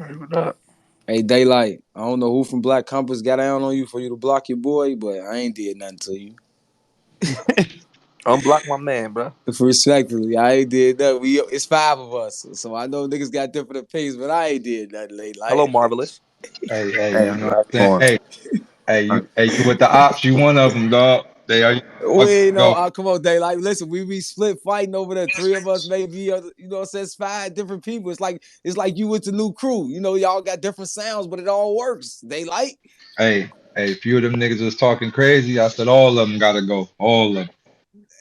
Hey, what up? Hey, Daylyt, I don't know who from Black Compass got down on you for you to block your boy, but I ain't did nothing to you. Unblock my man, bro. Respectfully, I ain't did nothing. It's five of us, so I know niggas got different opinions, but I ain't did nothing, Hello, Daylyt. Marvelous. Hey, Hey, you know what how's I'm it saying? going? You with the ops, you one of them, dog. They are, We ain't know. go. Come on, Daylyt. Listen, we be split fighting over there. Three of us, maybe. You know, what I'm saying? It's five different people. It's like you with the new crew. You know, y'all got different sounds, but it all works. Daylyt. A few of them niggas was talking crazy. I said all of them gotta go. All of them.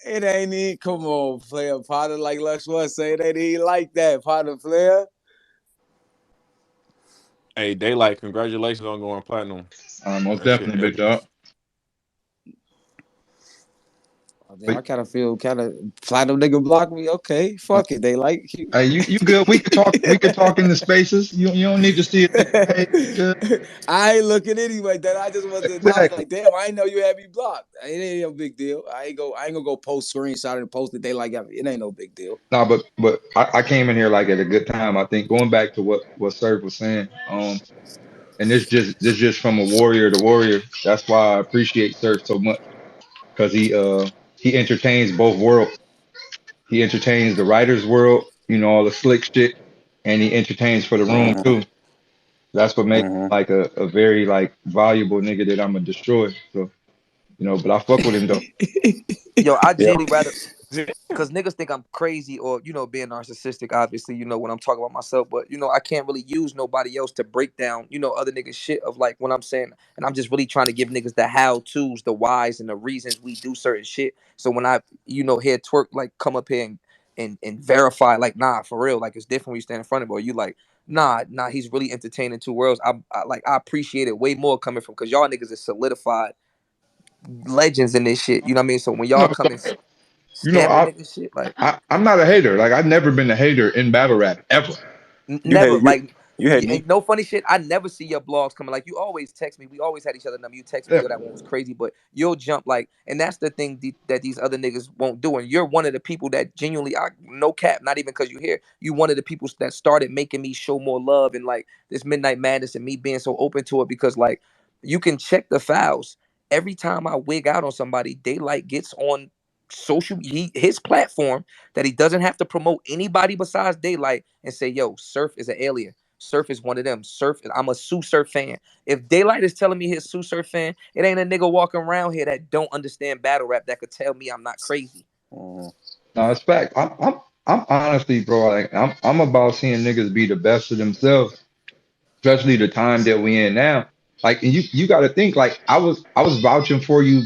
It ain't even. Come on, player. Potter, like Lux was saying, it ain't even like that. Potter, player. Hey, Daylight, congratulations on going platinum. Most That shit definitely, big heavy. dog. Oh, damn, But I kind of feel kind of platinum nigga block me. Okay, uh, fuck it. They like you. you good? We could talk. We could talk in the spaces. You don't need to see a nigga page. You good? I ain't looking anyway. That I just wanted to acknowledge, Exactly. like, damn, I ain't know you had me blocked. It ain't no big deal. I ain't gonna go post screenshot and post it. They like it ain't no big deal. Nah, but I came in here like at a good time. I think going back to what Serv was saying. And this just from a warrior to warrior. That's why I appreciate Serv so much because he entertains both worlds. He entertains the writers' world, all the slick shit, and he entertains for the room Mm-hmm. too. That's what makes him Mm-hmm. like a very like valuable nigga that I'm gonna destroy. So but I fuck with him though. Yo, I Yeah. genuinely rather, because niggas think I'm crazy or, being narcissistic, obviously, when I'm talking about myself, but, I can't really use nobody else to break down, other niggas shit of like when I'm saying, and I'm just really trying to give niggas the how to's, the whys, and the reasons we do certain shit. So when I, hear Twerk like come up here and verify, like, nah, for real, like it's different when you stand in front of it, or you like, nah, he's really entertaining two worlds. I appreciate it way more coming from, because y'all niggas is solidified legends in this shit. You know what I mean? So when No, y'all so, come and you know, stab a I, nigga shit, like I'm not a hater. Like I've never been a hater in battle rap ever. You never, hate you. like, You hate me. and no funny shit. I never see your blogs coming. Like you always text me. We always had each other number. You text me, Yeah, yo, that one was crazy, but you'll jump like, and that's the thing that these other niggas won't do. And you're one of the people that genuinely, no cap, not even because you here. You one of the people that started making me show more love and like this Midnight Madness and me being so open to it because like you can check the files. Every time I wig out on somebody, Daylyt gets on his platform that he doesn't have to promote anybody besides Daylyt and say, yo, Surf is an alien. Surf is one of them. I'm a Sue Surf fan. If Daylyt is telling me he's a Sue Surf fan, it ain't a nigga walking around here that don't understand battle rap that could tell me I'm not crazy. Mm-hmm. no, it's fact. I'm honestly, bro. Like I'm about seeing niggas be the best of themselves, especially the time that we in now. Like and you got to think like I was vouching for you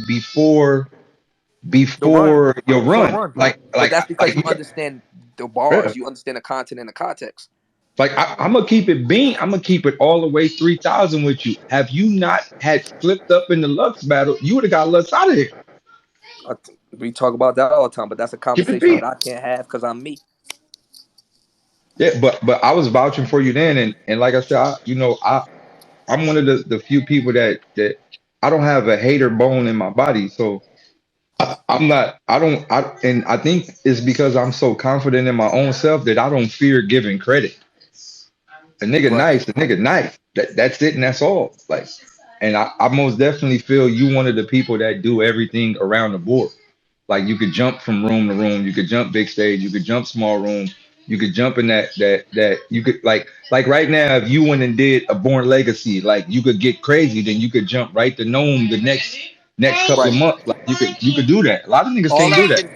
The run, before your before the run. run. Like But like that's because like you understand the yeah. bars, you understand the content and the context. Like I'm gonna keep it being. I'm gonna keep it all the way 3,000 with you. Have you not had slipped up in the Lux battle, you would have got Lux out of here. We talk about that all the time, but that's a Keep it conversation being. that I can't have because I'm me. Yeah, but I was vouching for you then, and like I said, I'm one of the few people that I don't have a hater bone in my body, so I'm not. I don't. And I think it's because I'm so confident in my own self that I don't fear giving credit. A nigga Right. nice, a nigga nice. That's it, and that's all. Like, and I most definitely feel you one of the people that do everything around the board. Like you could jump from room to room, you could jump big stage, you could jump small room, you could jump in that you could like right now if you went and did a Born Legacy, like you could get crazy, then you could jump right to Gnome the next couple of Right. months. Like you could do that. A lot of niggas All can't that do that. shit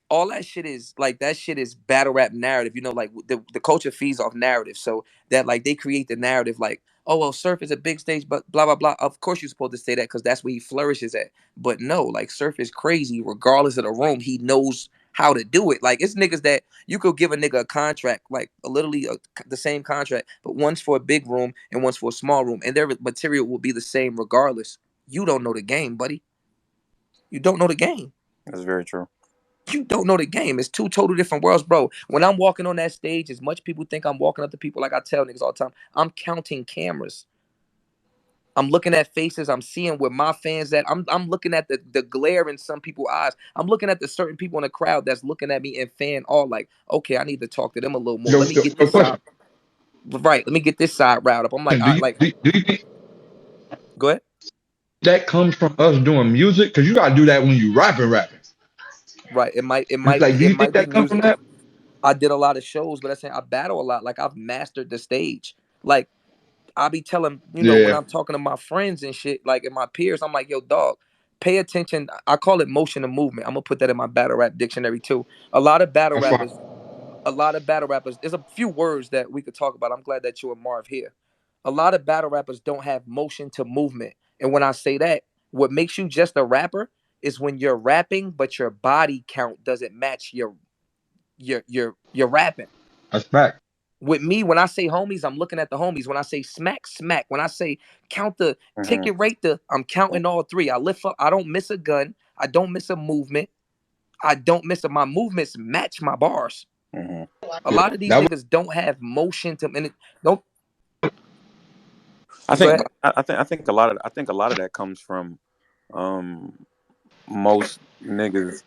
all that shit is like that shit is battle rap narrative. Like the culture feeds off narrative. So that like they create the narrative like, oh well, Surf is a big stage, but blah blah blah. Of course you're supposed to say that because that's where he flourishes at. But no, like Surf is crazy, regardless of the room. He knows how to do it. Like it's niggas that you could give a nigga a contract, like literally the same contract, but one's for a big room and one's for a small room, and their material will be the same regardless. You don't know the game, buddy. You don't know the game. That's very true. You don't know the game. It's two total different worlds, bro. When I'm walking on that stage, as much people think I'm walking up to people, like I tell niggas all the time, I'm counting cameras. I'm looking at faces. I'm seeing where my fans at. I'm looking at the glare in some people's eyes. I'm looking at the certain people in the crowd that's looking at me and fan all like, okay, I need to talk to them a little more. Yo, Let me yo, get yo, this question. out. Right. Let me get this side route up. I'm like, And do I you like. do you think Go ahead. that comes from us doing music? Because you gotta do that when you rapping. Right. It might. It It's might like, be. do It you think might be that comes from music. that? I did a lot of shows, but I'm saying I battle a lot. Like I've mastered the stage. Like I be telling, when Yeah, I'm talking to my friends and shit, like and my peers, I'm like, yo, dog, pay attention. I call it motion and movement. I'm gonna put that in my battle rap dictionary too. A lot of battle that's fine. rappers, a lot of battle rappers, there's a few words that we could talk about. I'm glad that you and Marv here. A lot of battle rappers don't have motion to movement. And when I say that, what makes you just a rapper is when you're rapping, but your body count doesn't match your rapping. That's fact. With me, when I say homies, I'm looking at the homies. When I say smack, smack. When I say count the Mm-hmm. ticket rate, I'm counting all three. I lift up. I don't miss a gun. I don't miss a movement. I don't miss a. My movements match my bars. Mm-hmm. A Yeah, lot of these that was, niggas don't have motion to, and don't I go think ahead. I think a lot of that comes from um most niggas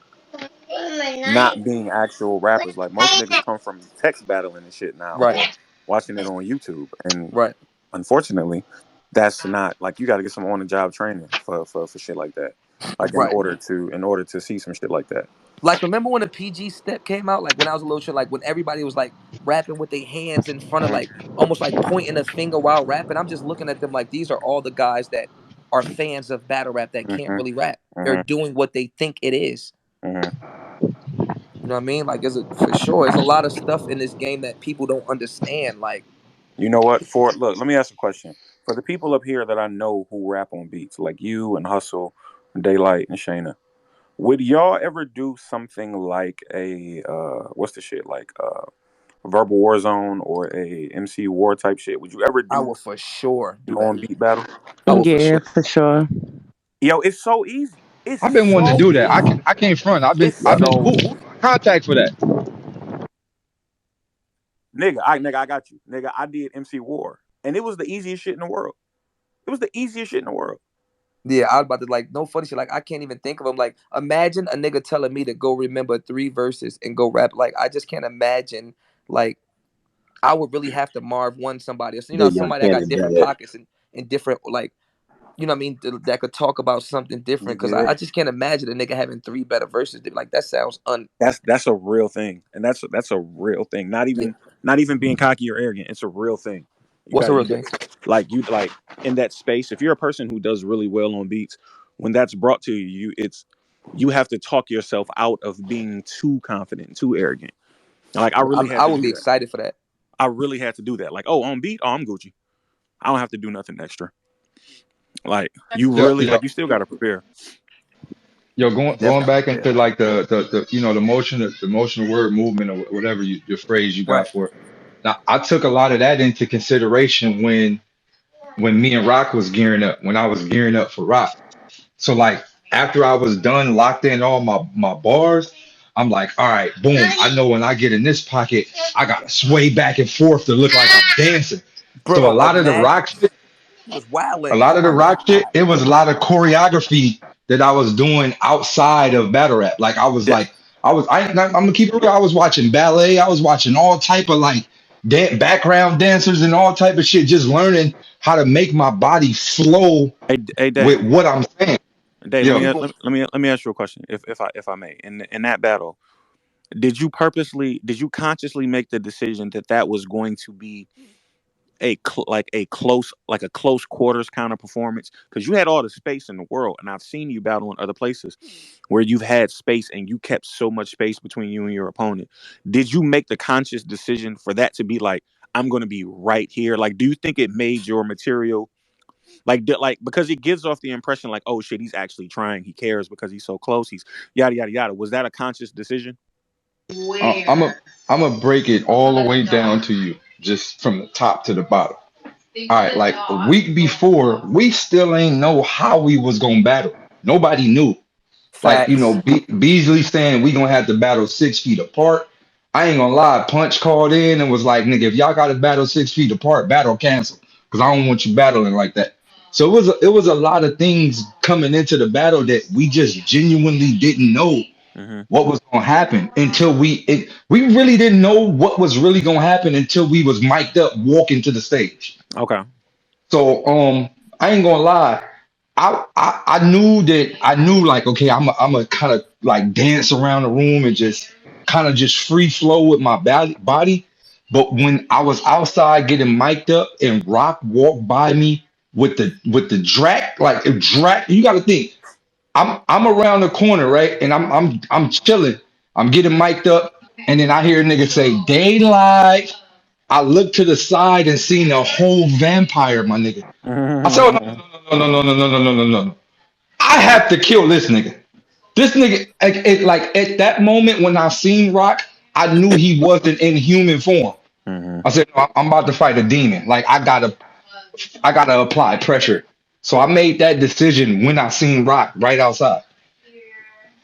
not being actual rappers. Like most niggas come from text battling and shit now, Right, or watching it on YouTube. And right, unfortunately, that's not like you got to get some on the job training for shit like that. Like right. in order to see some shit like that. Like remember when the PG step came out? Like when I was a little shit, like when everybody was like rapping with their hands in front of like almost like pointing a finger while rapping. I'm just looking at them like these are all the guys that are fans of battle rap that can't Mm-hmm. really rap. They're Mm-hmm. doing what they think it is. Mm-hmm. You know what I mean? Like, is it for sure? There's a lot of stuff in this game that people don't understand. Like, You know what? For look, let me ask a question. For the people up here that I know who rap on beats, like you and Hustle, Daylyt and Shayna, would y'all ever do something like a what's the shit like verbal war zone or a MC war type shit? Would you ever I do will for sure an do that. on beat battle? I will for Yeah, sure. for sure. Yo, it's so easy. It's I've been wanting to so do that. easy. I can't front. It's I've been so who contact for that. nigga, I got you. Nigga, I did MC War. And it was the easiest shit in the world. It was the easiest shit in the world. Yeah, I was about to like no funny shit. Like, I can't even think of them. Like, imagine a nigga telling me to go remember 3 verses and go rap. Like, I just can't imagine. Like, I would really have to Marvwon somebody. So, The young somebody that got Cannon different did it. pockets and different like what I mean, that could talk about something You different. Cause I did. just can't imagine a nigga having 3 better verses. Like that sounds That's a real thing. And that's a real thing. yeah. Not even being cocky or arrogant. It's a real thing. What's a real You thing? like you like in that space, if you're a person who does really well on beats, when that's brought to you, it's you have to talk yourself out of being too confident, too arrogant. Like I really had I to would do be that. excited for that. I really had to do that. Like, oh, on beat, oh, I'm Gucci. I don't have to do nothing extra. Like you Yeah, really yeah. like you still gotta prepare. Yo, You going definitely got to back prepare. into like the motion, the motion word movement or whatever your phrase you got Right. for it. Now I took a lot of that into consideration when me and Rock was gearing up, when I was gearing up for Rock. So like after I was done, locked in all my bars, I'm like, all right, boom. I know when I get in this pocket, I gotta sway back and forth to look like I'm dancing. So a Bro, lot of the rock imagine shit, he was a wilding. lot Oh of the my rock God. shit, it was a lot of choreography that I was doing outside of battle rap. Like Yeah. I'm gonna keep it real. I was watching ballet. I was watching all type of like background dancers and all type of shit, just learning how to make my body flow Hey Day. with what I'm saying. Day, So Yo, people let me ask you a question, if I may. In that battle, did you consciously make the decision that that was going to be like a close quarters kind of performance? Because you had all the space in the world, and I've seen you battle in other places where you've had space and you kept so much space between you and your opponent. Did you make the conscious decision for that to be like, I'm going to be right here? Like, do you think it made your material like because it gives off the impression like, oh shit, he's actually trying, he cares because he's so close, he's yada yada yada. Was that a conscious decision? I'm a I'm gonna break it all the way down to you, just from the top to the bottom. All right, like a week before, we still ain't know how we was gonna battle. Nobody knew. Like, facts. Beasley saying we gonna have to battle 6 feet apart. I ain't gonna lie, Punch called in and was like, nigga, if y'all gotta battle 6 feet apart, battle cancel. Cause I don't want you battling like that. So it was a lot of things coming into the battle that we just genuinely didn't know what was gonna happen until we really didn't know what was really gonna happen until we was mic'd up walking to the stage. Okay. So I ain't gonna lie. I knew like okay I'm a kind of like dance around the room and just kind of just free flow with my body. But when I was outside getting mic'd up and Rock walked by me with the drac, like if drac, you got to think I'm around the corner, right? And I'm chilling. I'm getting mic'd up, and then I hear a nigga say Daylyt. I looked to the side and seen a whole vampire, my nigga. I said, oh, no. I have to kill this nigga. This nigga, like at that moment when I seen Rock, I knew he wasn't in human form. I said, no, I'm about to fight a demon. Like I gotta apply pressure. So I made that decision when I seen Rock right outside.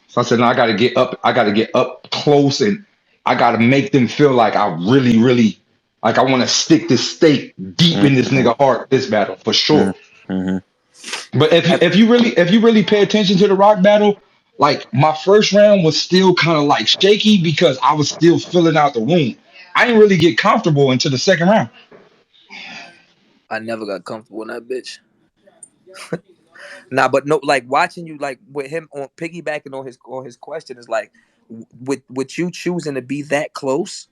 So I said, no, I gotta get up. I gotta get up close, and I gotta make them feel like I really, really, like I want to stick this stake deep in this nigga heart. This battle for sure. But if you really pay attention to the Rock battle, like my first round was still kind of like shaky because I was still filling out the room. I didn't really get comfortable into the second round. I never got comfortable in that bitch. Nah, but no, like watching you, like with him on piggybacking on his question is like, with you choosing to be that close,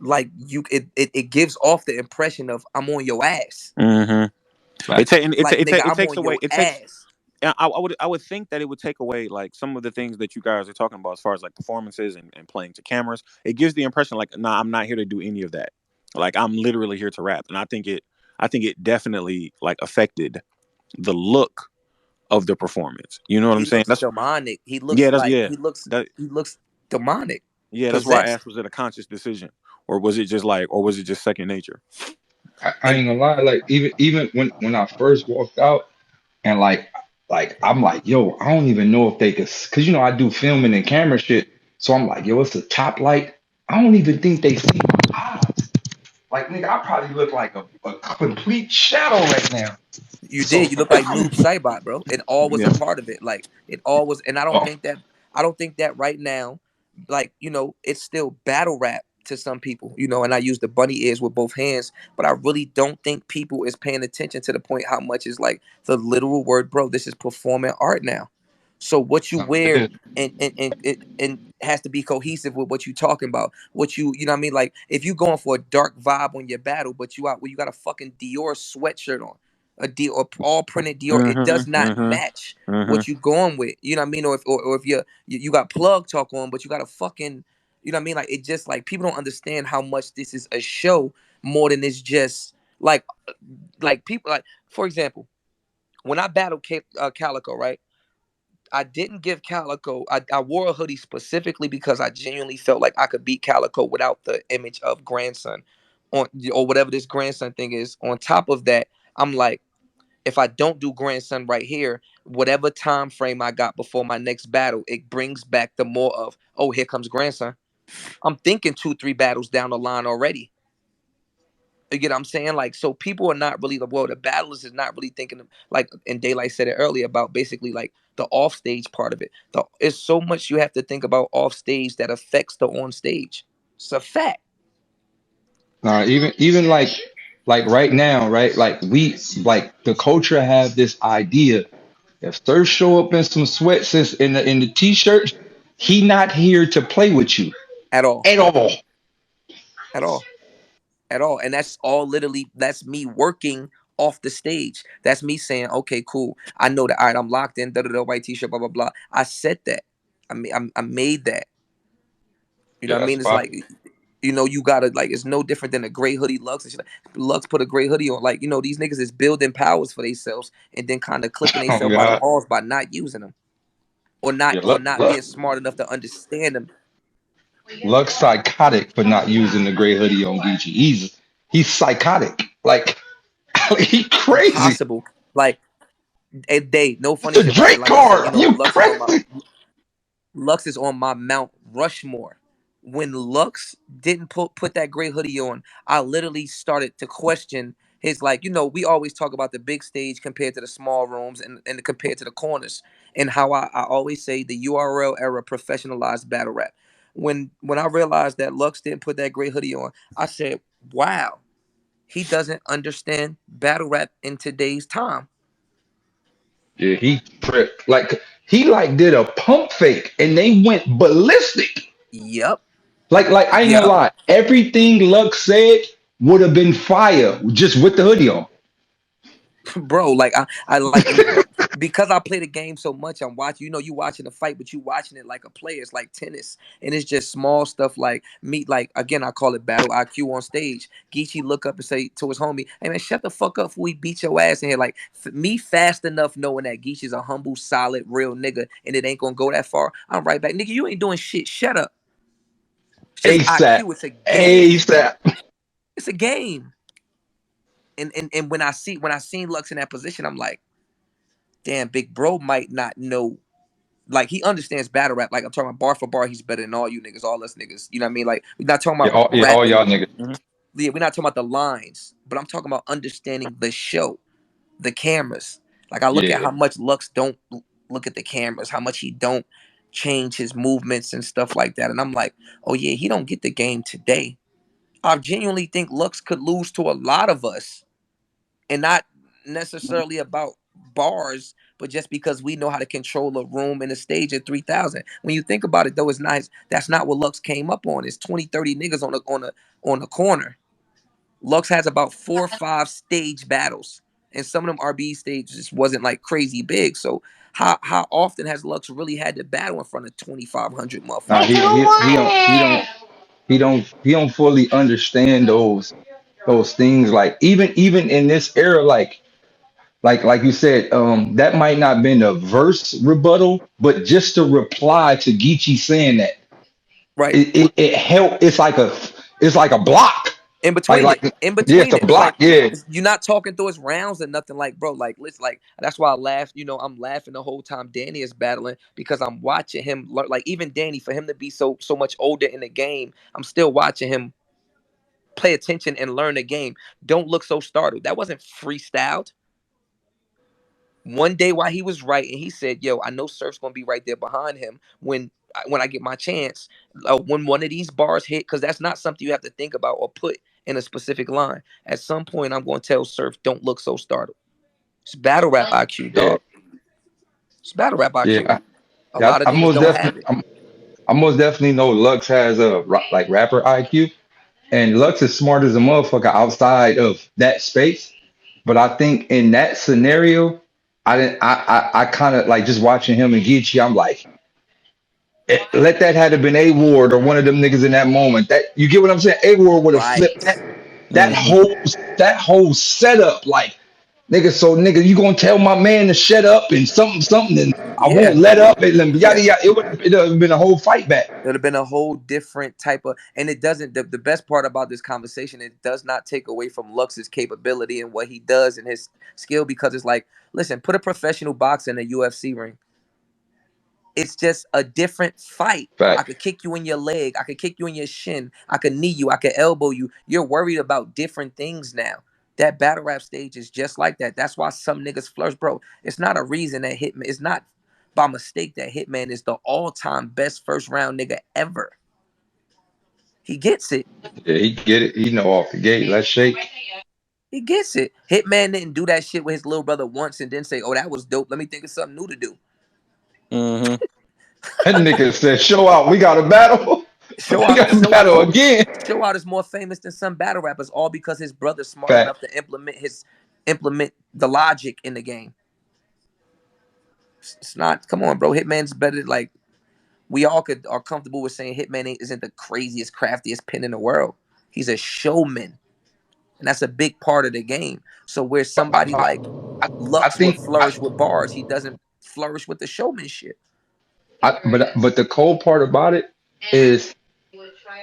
like it gives off the impression of I'm on your ass. Like nigga, It I'm takes on away. your It takes. ass. I would think that it would take away like some of the things that you guys are talking about as far as like performances and playing to cameras. It gives the impression like, nah, I'm not here to do any of that. Like I'm literally here to rap, and I think it definitely like affected the look of the performance. You know what I'm He saying? looks demonic. He looks Yeah, that's like yeah. That he looks demonic, that's why I possessed. asked, was it a conscious decision, or was it just like, or was it just second nature? I And ain't gonna lie, like even when I first walked out and like I'm like, yo, I don't even know if they could, cause you know I do filming and camera shit. So I'm like, yo, it's a top light. I don't even think they see my eyes. Like nigga, I probably look like a complete shadow right now. you So did. You look like Noob Saibot, bro. It all was a Yeah. part of it. Like it all was, and oh, I don't think that right now, like it's still battle rap to some people, And I use the bunny ears with both hands, but I really don't think people is paying attention to the point how much is like the literal word, bro. This is performing art now. So what you no, it wear is. and has to be cohesive with what you talking about. What you know what I mean? Like if you going for a dark vibe on your battle, but you out where you got a fucking Dior sweatshirt on, a Dior all printed Dior, it does not match Mm-hmm. what you going with. You know what I mean? Or if you got plug talk on, but you got a fucking you know what I mean? Like it just like people don't understand how much this is a show more than it's just like people like for example, when I battled Calico, right? I didn't give Calico. I wore a hoodie specifically because I genuinely felt like I could beat Calico without the image of grandson, on or whatever this grandson thing is. On top of that, I'm like, if I don't do grandson right here, whatever time frame I got before my next battle, it brings back the more of, oh, here comes grandson. I'm thinking 2, 3 battles down the line already. You get what I'm saying? Like, so people are not really the battlers is not really thinking of, like, and Daylyt said it earlier about basically like the off stage part of it. It's so much you have to think about off stage that affects the on stage. It's a fact. Nah, even like right now, right? Like we like the culture have this idea. If Sir show up in some sweats in the t-shirt, he not here to play with you At all. at all. At all. At all. And that's all literally that's me working off the stage. That's me saying, okay, cool. I know that all right, I'm locked in, white t-shirt, blah, blah, blah. I said that. I made that. You know Yeah, what I that's mean? It's fine. like, you gotta like it's no different than a gray hoodie Lux and shit. Lux put a gray hoodie on. Like, these niggas is building powers for themselves and then kind of clipping Oh themselves by the God. balls by not using them. Yeah, Or not being smart enough to understand them. Luck's psychotic for not using the gray hoodie on Geechee. He's psychotic. Like he crazy. Impossible. Like no It's funny a shit about it. Drake Like I said, card. You crazy. Lux is on my Mount Rushmore. When Lux didn't put that gray hoodie on, I literally started to question his like, we always talk about the big stage compared to the small rooms and compared to the corners, and how I always say the URL era professionalized battle rap. When I realized that Lux didn't put that great hoodie on, I said, wow, he doesn't understand battle rap in today's time. Yeah, he tripped. Like he like did a pump fake and they went ballistic. Yep. Like I ain't gonna Yep. lie, everything Lux said would have been fire just with the hoodie on. Bro, like I like, and because I play the game so much, I'm watching. You watching the fight, but you watching it like a player. It's like tennis, and it's just small stuff like me. Like again, I call it battle IQ on stage. Geechee look up and say to his homie, "Hey man, shut the fuck up before we beat your ass in here." Like me, fast enough knowing that Geechee's a humble, solid, real nigga, and it ain't gonna go that far. I'm right back, nigga. You ain't doing shit. Shut up. It's just ASAP. IQ. It's a game. ASAP. It's a game. And when I seen Lux in that position, I'm like, damn, big bro might not know. Like he understands battle rap. Like I'm talking about bar for bar, he's better than all you niggas, all us niggas. You know what I mean? Like we're not talking about Yeah, all rapping. y'all niggas. Mhm. Yeah, we're not talking about the lines, but I'm talking about understanding the show, the cameras. Like I look at Yeah. how much Lux don't look at the cameras, how much he don't change his movements and stuff like that. And I'm like, oh yeah, he don't get the game today. I genuinely think Lux could lose to a lot of us, and not necessarily about bars, but just because we know how to control a room and a stage at 3,000. When you think about it, though, it's nice. That's not what Lux came up on. It's 20, 30 niggas on a corner. Lux has about 4 or 5 stage battles, and some of them RB stages just wasn't like crazy big. So how often has Lux really had to battle in front of 2,500 Nah, motherfuckers? he don't fully understand those things. Like even in this era, like you said, that might not been a verse rebuttal, but just to reply to Geechee saying that Right. it helped. It's like a block. in Like between it, like in yeah, between it's it, a it's block. like Yeah, you're not talking through his rounds and nothing. Like, bro, like listen, like that's why I laugh. I'm laughing the whole time Danny is battling because I'm watching him. Like even Danny, for him to be so much older in the game, I'm still watching him play attention and learn the game. Don't look so startled. That wasn't freestyled. One day while he was writing, he said, "Yo, I know Surf's gonna be right there behind him when I get my chance. When one of these bars hit, because that's not something you have to think about or put in a specific line. At some point, I'm gonna tell Surf, don't look so startled. It's battle rap IQ, yeah, dog. It's battle rap yeah. IQ. A Yeah, lot of niggas don't have it. I most definitely know Lux has a like rapper IQ, and Lux is smart as a motherfucker outside of that space. But I think in that scenario, I didn't. I kind of like just watching him and Geechee. I'm like, let that had have been A Ward or one of them niggas in that moment. That you get what I'm saying? A Ward would have flipped Right. that Hmm. whole setup. Like nigga, so nigga, you gonna tell my man to shut up and something, and I won't Yeah. let up and Yeah. yada yada. It would have been a whole fight back. It would have been a whole different type of, and it doesn't. The best part about this conversation, it does not take away from Lux's capability and what he does and his skill, because it's like, listen, put a professional boxer in a UFC ring. It's just a different fight. I Fact. could kick you in your leg. I could kick you in your shin. I could knee you. I could elbow you. You're worried about different things now. That battle rap stage is just like that. That's why some niggas flourish, bro. It's not a reason that Hitman. It's not by mistake that Hitman is the all-time best first round nigga ever. He gets it. Yeah, he get it. He know off the gate. Let's shake. He gets it. Hitman didn't do that shit with his little brother once and then say, "Oh, that was dope. Let me think of something new to do." Mhm. That nigga said, "Show out. We got a battle. Show We out, got a show out is battle again." show out is more famous than some battle rappers, all because his brother's smart enough Fact. to implement the logic in the game. It's not. Come on, bro. Hitman's better. Like we all are comfortable with saying Hitman isn't the craziest, craftiest pen in the world. He's a showman, and that's a big part of the game. So where somebody I, like I Lux would think. flourish with bars, he doesn't flourish with the showmanship. But the cold part about it is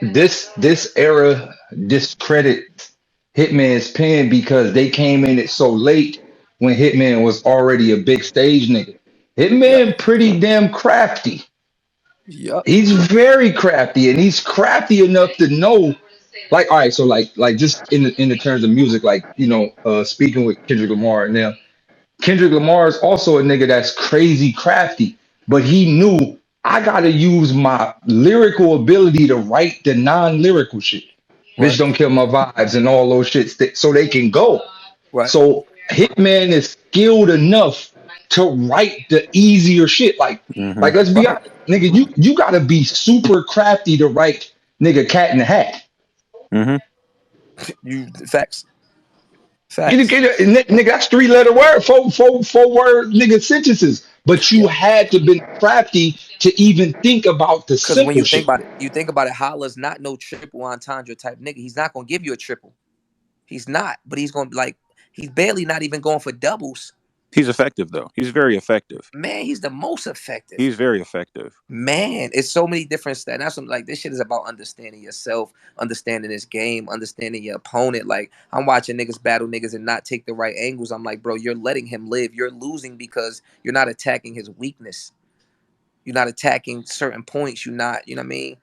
this era discredits Hitman's pen because they came in it so late when Hitman was already a big stage nigga. Yep. Hitman pretty damn crafty. Yep. He's very crafty, and he's crafty enough to know. Like, all right, so like just in the terms of music, like, speaking with Kendrick Lamar and them, Kendrick Lamar is also a nigga that's crazy crafty, but he knew I gotta use my lyrical ability to write the non-lyrical shit. Bitch, Right. don't kill my vibes and all those shits so they can go. Right. So Hitman is skilled enough to write the easier shit. Like, let's be Right. honest, nigga, you gotta be super crafty to write nigga Cat in the Hat. Mm-hmm. You facts. Get it, Facts. get it, nigga, that's three-letter word, four word nigga sentences. But you Yeah. had to been crafty to even think about the Because when simple you think shit. about it, Holla's not no triple entendre type nigga. He's not gonna give you a triple. He's not, but he's gonna like he's barely not even going for doubles. He's effective though. He's very effective. Man, he's the most effective. He's very effective. Man, it's so many different stats. That's what, like this shit is about understanding yourself, understanding this game, understanding your opponent. Like I'm watching niggas battle niggas and not take the right angles. I'm like, bro, you're letting him live. You're losing because you're not attacking his weakness. You're not attacking certain points. You're not, you know what I mean?